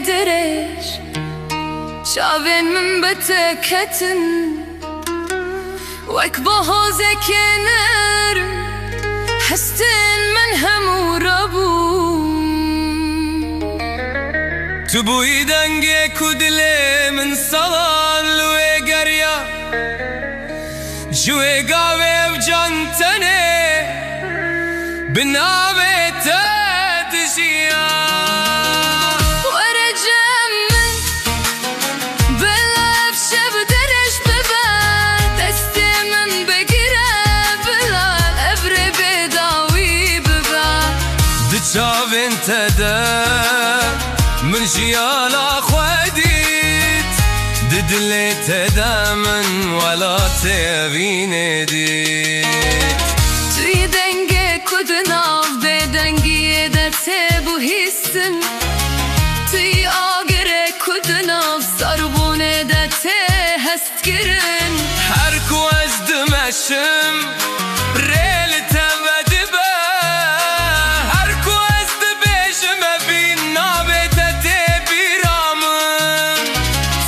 درش شاوین من بتکتن وک با حوزه کنر هستن من همو ربون تو بوی دنگی کدل من سالان لوی گریا جوی گاوه و جانتنه بناوه تدجیا ورجم من بلاف شب درش ببر دست من بگیره بلال ابر بداوی ببر دچاوین تده من جيالا خوديت ددلي تدا من ولا تبين ديت توی دنگه کدناو به دنگی دته بو هستن توی آگره کدناو سربونه دته هست گرن هر کو از دمشم ریل تبد به هر کو از دبشم بین نابت بیرامن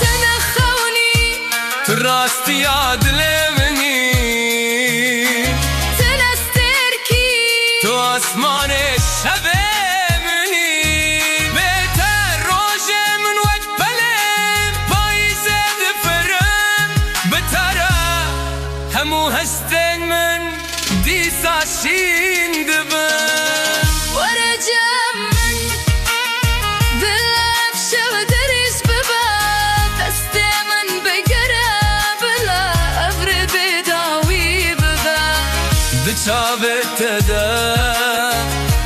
تنخونی تو راستی یاد لمنی تنسترکی تو آسمان شب منی بهتر روش من وک بلم پاییز دفرم بتره همو هستن من دیسا شین دبم ورجم من دلم شو درش ببر دست من بگره بلا ابر بداوی ببر دچاوت تدا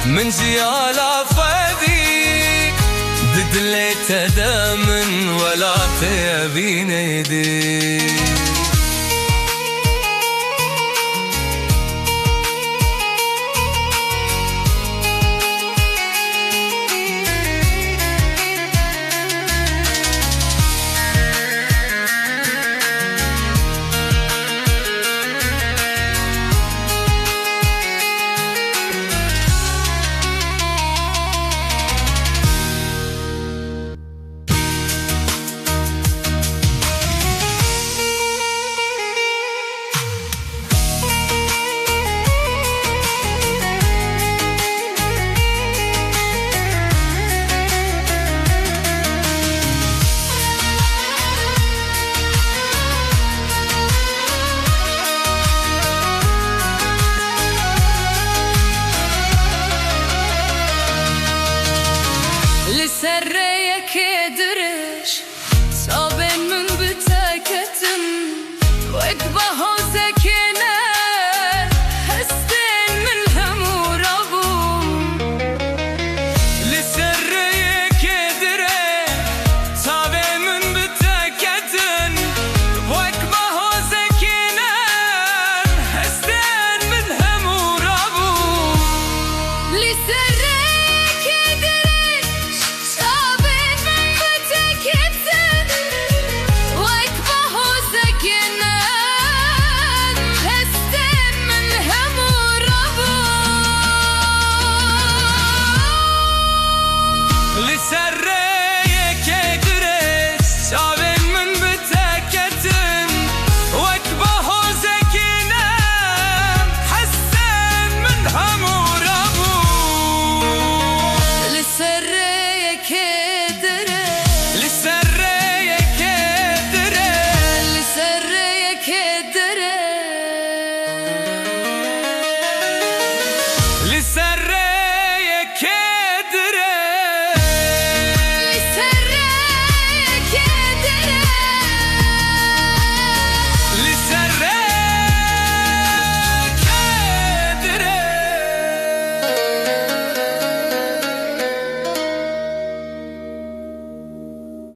من جيالا فديك ددلي تدا من ولا تبين يديك